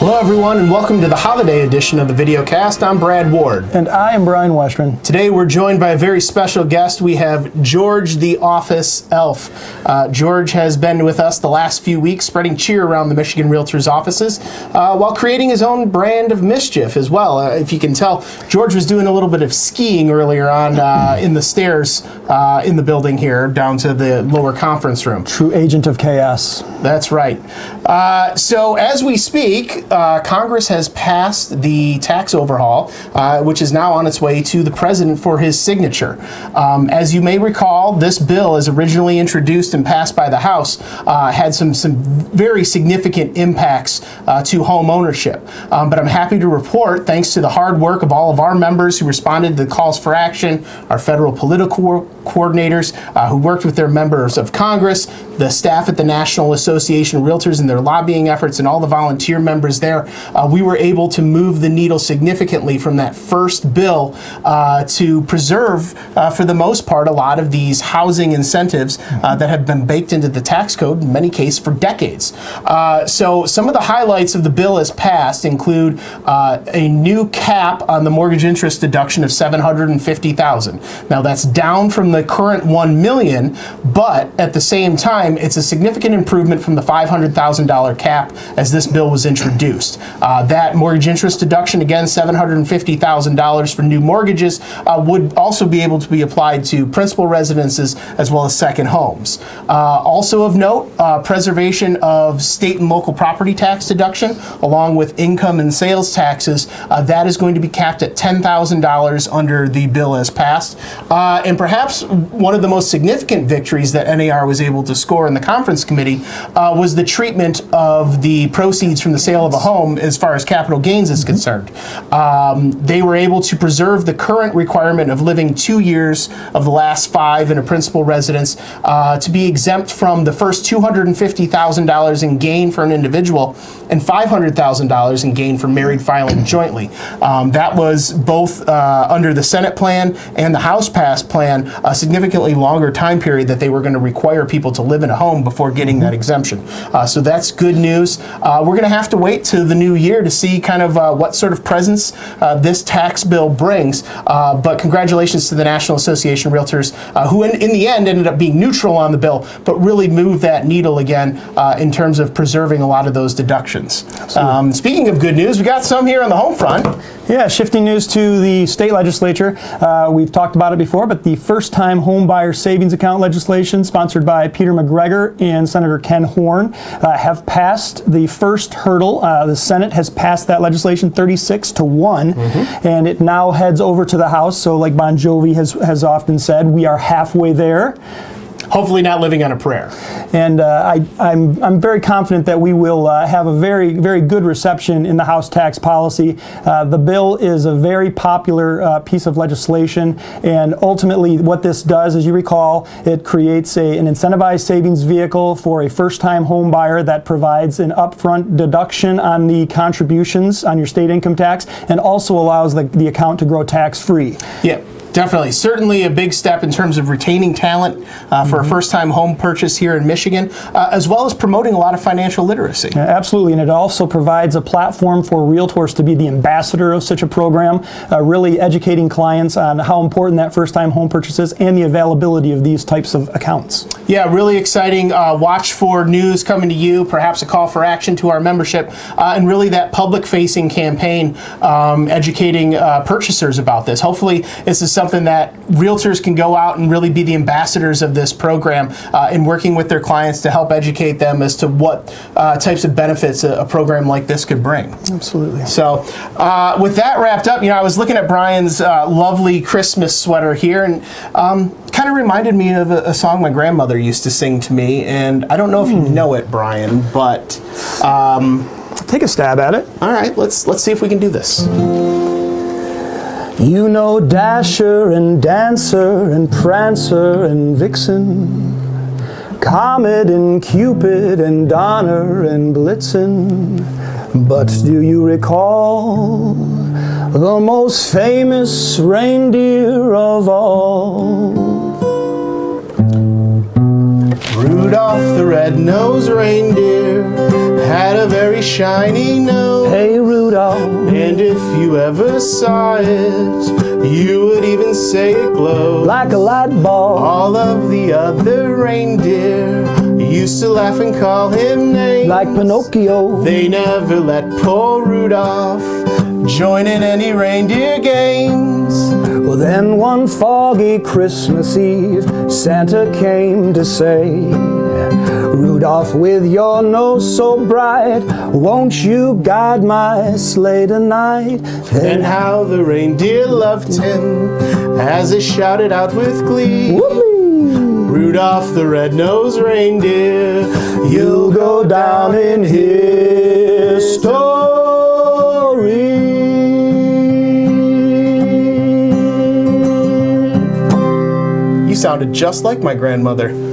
Hello everyone and welcome to the holiday edition of the Videocast. I'm Brad Ward. And I am Brian Westron. Today we're joined by a very special guest. We have George the Office Elf. George has been with us the last few weeks spreading cheer around the Michigan Realtors offices while creating his own brand of mischief as well. If you can tell, George was doing a little bit of skiing earlier on in the stairs in the building here down to the lower conference room. True agent of chaos. That's right. So as we speak, Congress has passed the tax overhaul, which is now on its way to the president for his signature. As you may recall, this bill, as originally introduced and passed by the House, had some very significant impacts to home ownership. But I'm happy to report, thanks to the hard work of all of our members who responded to the calls for action, our federal political coordinators who worked with their members of Congress, the staff at the National Association of Realtors and their lobbying efforts, and all the volunteer members there, we were able to move the needle significantly from that first bill to preserve, for the most part, a lot of these housing incentives that have been baked into the tax code, in many cases, for decades. So some of the highlights of the bill as passed include a new cap on the mortgage interest deduction of $750,000. Now that's down from the current $1 million, but at the same time, it's a significant improvement from the $500,000 cap as this bill was introduced. That mortgage interest deduction, again, $750,000 for new mortgages, would also be able to be applied to principal residences as well as second homes. Also of note, preservation of state and local property tax deduction, along with income and sales taxes. That is going to be capped at $10,000 under the bill as passed. And perhaps one of the most significant victories that NAR was able to score in the conference committee was the treatment of the proceeds from the sale of a home as far as capital gains is concerned. They were able to preserve the current requirement of living 2 years of the last 5 in a principal residence to be exempt from the first $250,000 in gain for an individual and $500,000 in gain for married filing jointly. That was both under the Senate plan and the House passed plan, a significantly longer time period that they were going to require people to live in a home before getting that exemption. So that's good news. We're going to have to wait to the new year to see kind of what sort of presence this tax bill brings. But congratulations to the National Association of Realtors, who in the end ended up being neutral on the bill, but really moved that needle again in terms of preserving a lot of those deductions. Speaking of good news, we got some here on the home front. Yeah, shifting news to the state legislature. We've talked about it before, but the first-time home buyer savings account legislation, sponsored by Peter McGregor and Senator Ken Horn, have passed the first hurdle. The Senate has passed that legislation 36-1, and it now heads over to the House. So like Bon Jovi has often said, we are halfway there. Hopefully not living on a prayer. And I'm very confident that we will have a very good reception in the House tax policy. The bill is a very popular piece of legislation, and ultimately what this does, as you recall, it creates an incentivized savings vehicle for a first-time home buyer that provides an upfront deduction on the contributions on your state income tax, and also allows the account to grow tax-free. Yeah. Definitely. Certainly a big step in terms of retaining talent for a first-time home purchase here in Michigan, as well as promoting a lot of financial literacy. Yeah, absolutely, and it also provides a platform for realtors to be the ambassador of such a program, really educating clients on how important that first-time home purchase is and the availability of these types of accounts. Yeah, really exciting. Watch for news coming to you, perhaps a call for action to our membership, and really that public-facing campaign educating purchasers about this. Hopefully this is something that realtors can go out and really be the ambassadors of this program in working with their clients to help educate them as to what types of benefits a program like this could bring. Absolutely. So with that wrapped up, I was looking at Brian's lovely Christmas sweater here, and kind of reminded me of a song my grandmother used to sing to me, and I don't know if you know it, Brian, but take a stab at it. All right, let's see if we can do this. You know Dasher and Dancer and Prancer and Vixen, Comet and Cupid and Donner and Blitzen. But do you recall the most famous reindeer of all? Rudolph the red-nosed reindeer had a very shiny nose. Hey Rudolph, And if you ever saw it, you would even say it glowed like a light bulb. All of the other reindeer used to laugh and call him names Like Pinocchio. They never let poor Rudolph join in any reindeer games. Well, then one foggy Christmas Eve, Santa came to say, Rudolph, with your nose so bright, won't you guide my sleigh tonight? And how the reindeer loved him as they shouted out with glee, Whoopee! Rudolph the red-nosed reindeer, you'll go down in history. You sounded just like my grandmother.